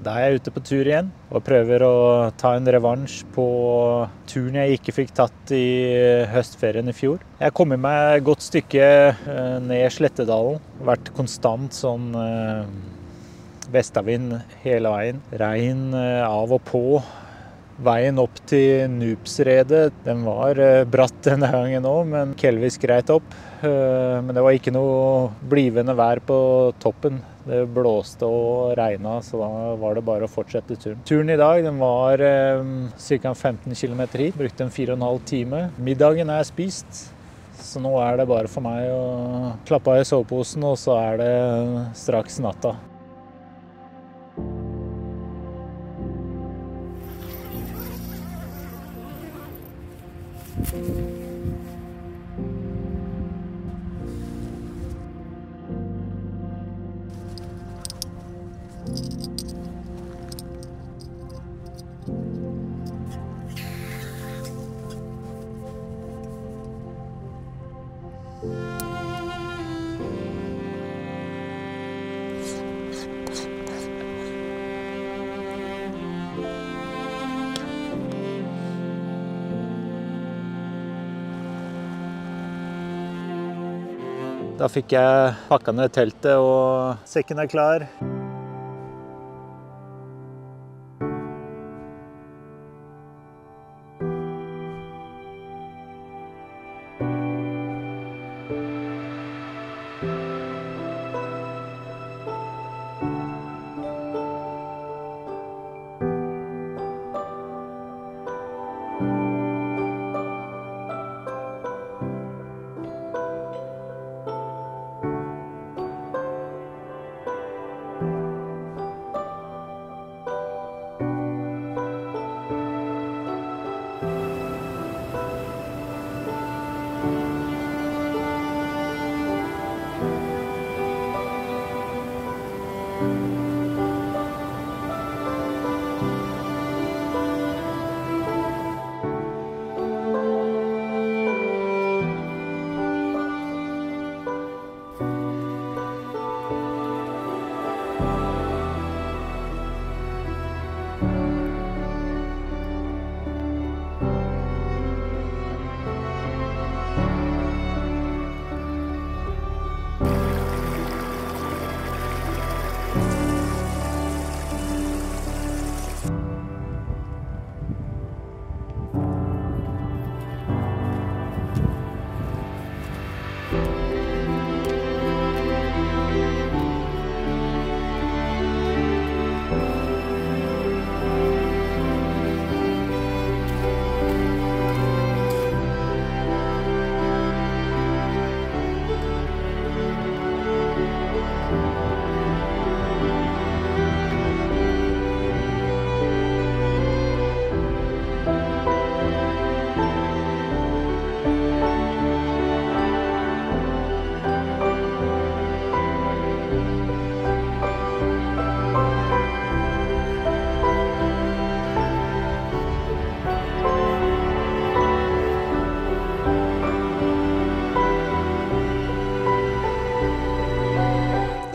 Da er jeg ute på tur igjen og prøver å ta en revansj på turen jeg ikke fikk tatt i høstferien i fjor. Jeg kom meg et godt stykke ned Slettedalen. Vært konstant sånn vestavind hele veien. Regn av og på. Veien opp til Nupsredet, den var bratt denne gangen også, men kelvis greit opp. Men det var ikke noe blivende vær på toppen. Det blåste og regnet, så da var det bare å fortsette turen. Turen i dag den var ca. 15 km hit, brukte en 4,5 time. Middagen er spist, så nå er det bare for meg å klappe av i soveposen, og så er det straks natta. Da fikk jeg pakket ned teltet, og sekken er klar.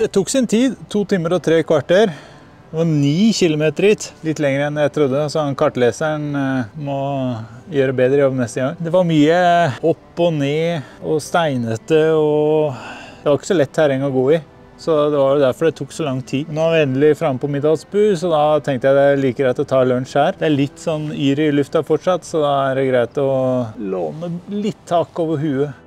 Det tok sin tid, 2 timer og 3 kvarter. Det var 9 kilometer hit, litt lenger enn jeg trodde, så kartleseren må gjøre bedre jobb neste gang. Det var mye opp og ned og steinete, og det var ikke så lett terreng å gå i. Så det var derfor det tok så lang tid. Nå er vi endelig fremme på middagsbu, så da tenkte jeg det er like greit å ta lunsj her. Det er litt sånn yr i lufta fortsatt, så da er det greit å låne litt tak over huet.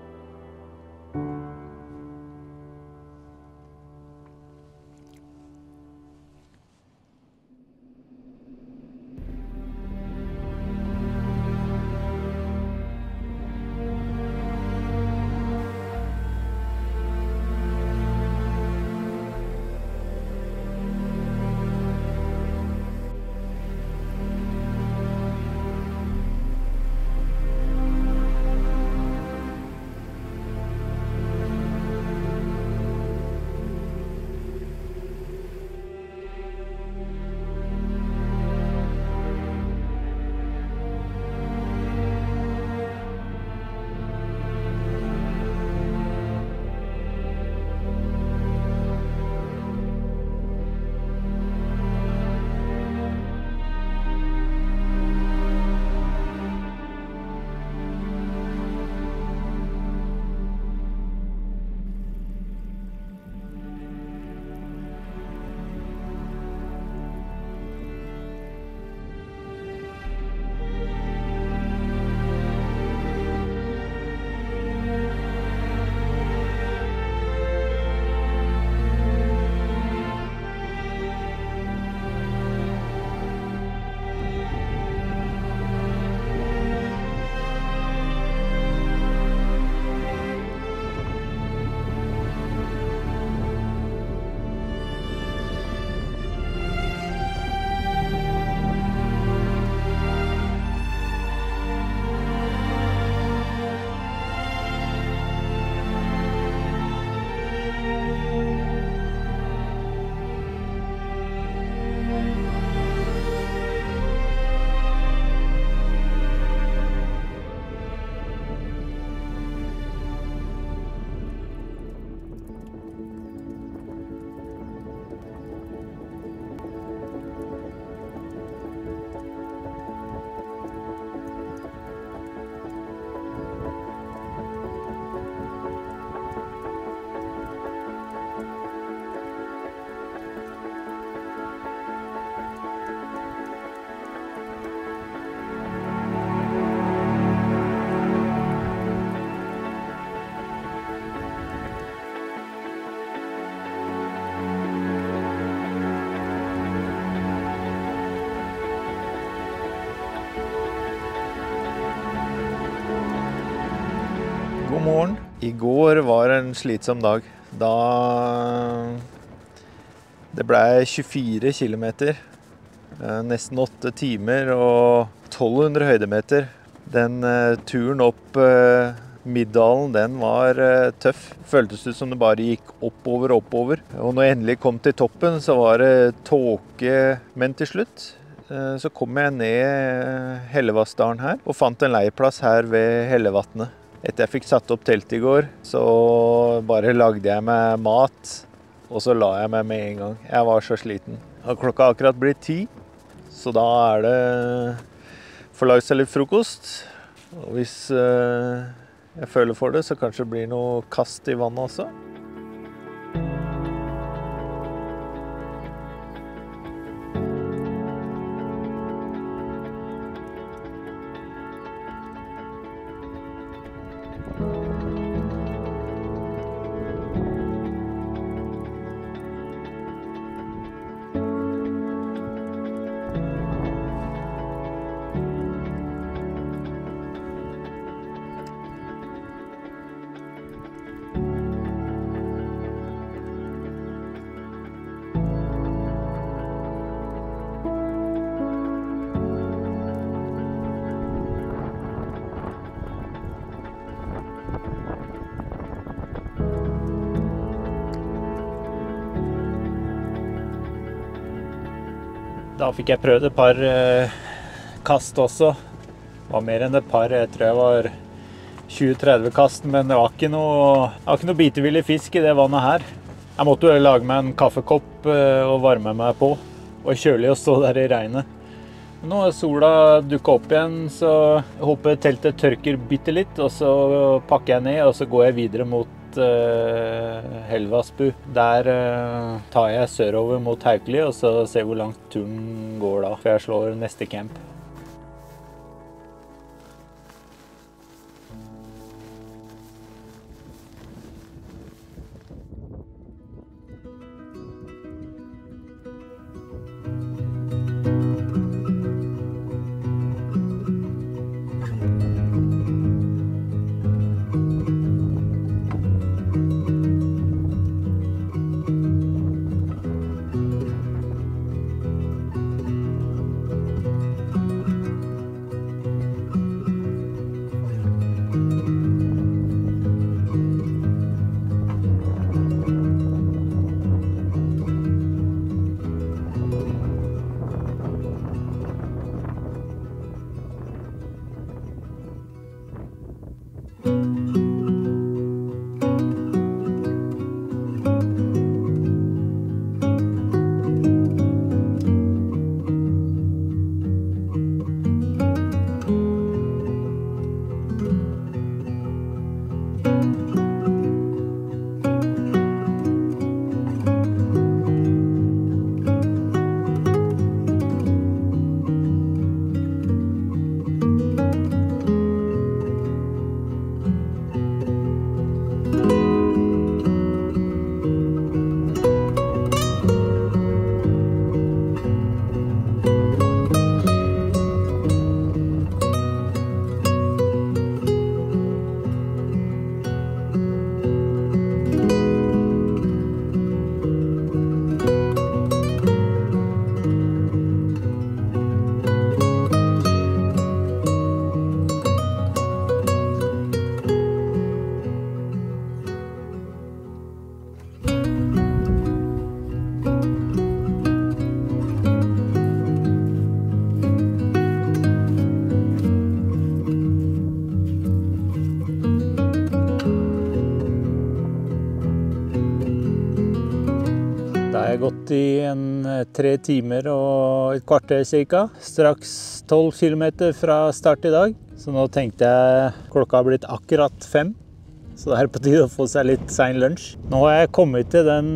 morgen. I går var en slitsom dag. Da det ble 24 kilometer, nesten 8 timer og 1200 høydemeter. Den turen opp Middalen, den var tøff. Føltes ut som det bare gikk oppover. Og når jeg endelig kom til toppen, så var det tåke. Men til slutt så kom jeg ned Hellevassdalen her, og fant en leieplass her ved Hellevatnet. Etter jeg fikk satt opp telt i går, så bare lagde jeg meg mat, og så la jeg meg med en gang. Jeg var så sliten. Og klokka akkurat blitt 10, så da det få lage seg litt frokost. Og hvis jeg føler for det, så kanskje det blir noe kast i vannet også. Da fikk jeg prøvd et par kast også. Det var mer enn et par, jeg tror jeg var 20-30 kast, men det var ikke noe bitevillig fisk i det vannet her. Jeg måtte jo lage meg en kaffekopp og varme meg på, og kjølig å stå der i regnet. Nå har sola dukket opp igjen, så jeg håper teltet tørker bitte litt, og så pakker jeg ned, og så går jeg videre mot Hellevassbu. Der tar jeg sørover mot Haukeli, og så ser hvor langt turen går da, før jeg slår neste camp. Det har gått i 3 timer og et kvarter cirka. Straks 12 kilometer fra start i dag. Så nå tenkte jeg klokka har blitt akkurat 5. Så det er på tide å få seg litt sen lunsj. Nå har jeg kommet til den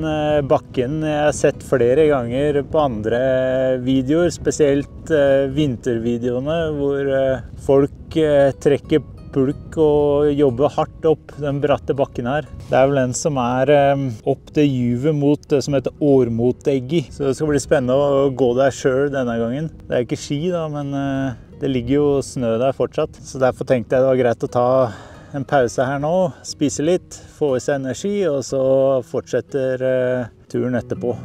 bakken jeg har sett flere ganger på andre videoer, spesielt vintervideoene, hvor folk trekker pulk og jobber hardt opp den bratte bakken her. Det er vel den som er opp til juvet mot det som heter Årmoteggi. Så det skal bli spennende å gå der selv denne gangen. Det er ikke ski da, men det ligger jo snø der fortsatt. Så derfor tenkte jeg det var greit å ta en pause her nå, spise litt, få i seg energi, og så fortsetter turen etterpå.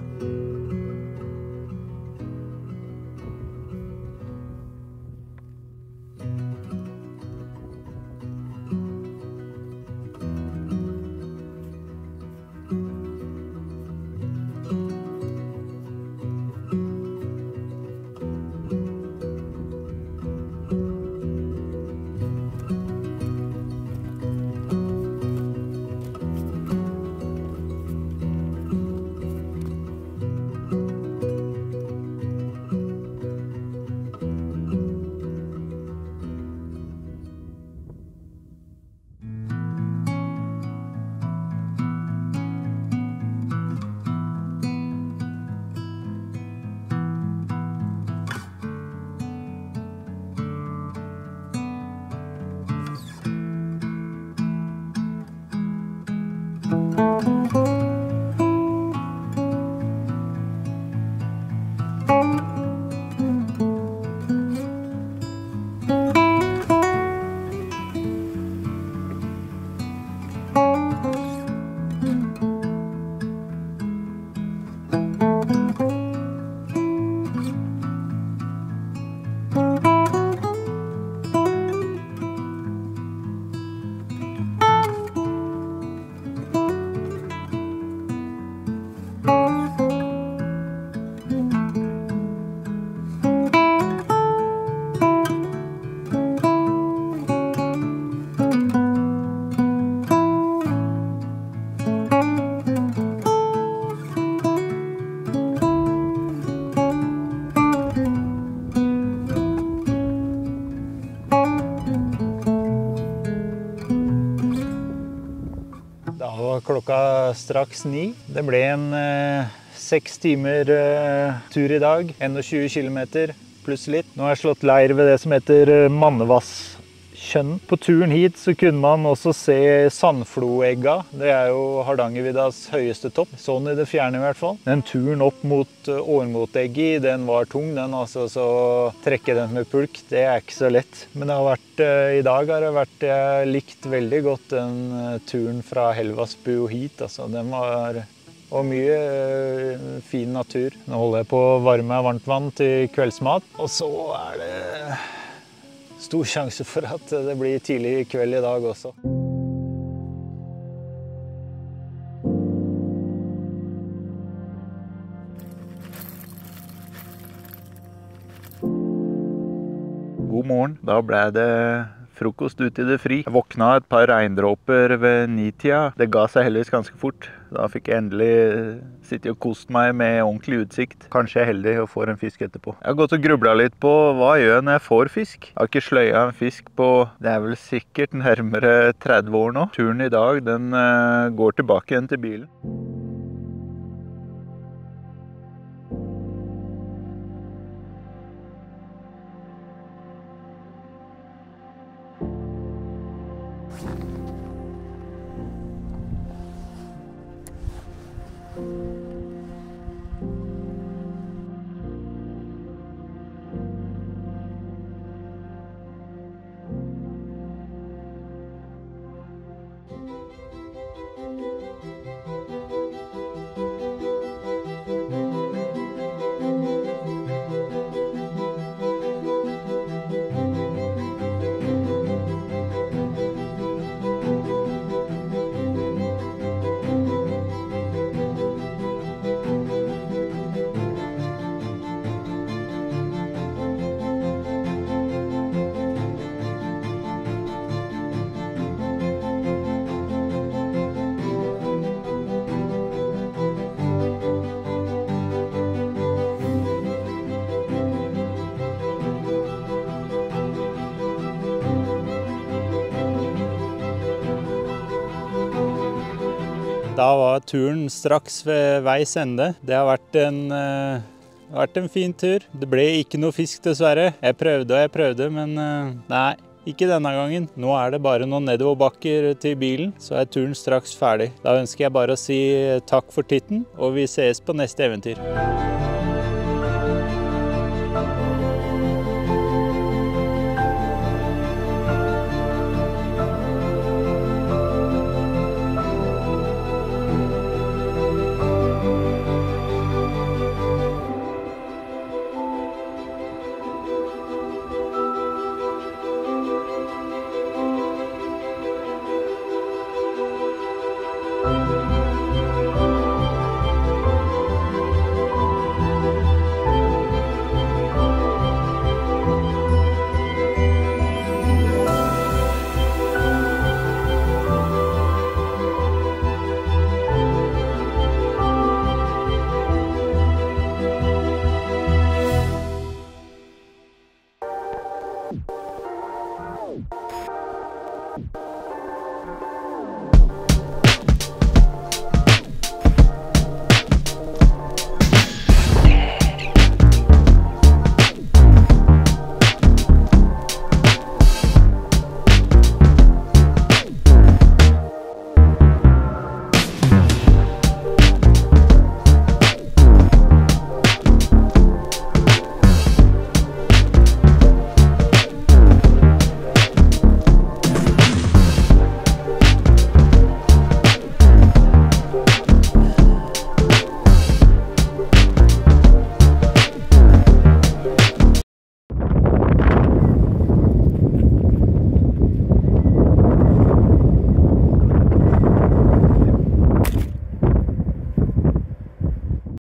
Klokka straks 9. Det ble en 6 timer tur i dag, 21 kilometer pluss litt. Nå har jeg slått leir ved det som heter Mannevasskjønnen. På turen hit så kunne man også se Sandfloegga. Det er jo Hardangerviddas høyeste topp, sånn i det fjerne i hvert fall. Den turen opp mot Årmotegget, den var tung, den altså, så trekke den med pulk, det er ikke så lett. Men det har vært, i dag har det vært, jeg likt veldig godt den turen fra Helvasbu og hit, altså. Den var og mye fin natur. Nå holder jeg på å varme varmtvann til kveldsmat, og så er det stor sjanse for at det blir tidlig kveld i dag også. God morgen. Da ble det frokost ute i det fri. Jeg våkna et par regndråper ved 9-tida. Det ga seg heldigvis ganske fort. Da fikk jeg endelig sitte og kost meg med ordentlig utsikt. Kanskje jeg er heldig og får en fisk etterpå. Jeg har gått og grublet litt på hva jeg gjør når jeg får fisk. Jeg har ikke sløya en fisk på, det er vel sikkert nærmere 30 år nå. Turen i dag, den går tilbake igjen til bilen. Da var turen straks ved veis ende. Det har vært en fin tur. Det ble ikke noe fisk dessverre. Jeg prøvde, men nei, ikke denne gangen. Nå er det bare noen nedoverbakker til bilen, så er turen straks ferdig. Da ønsker jeg bare å si takk for titten, og vi ses på neste eventyr.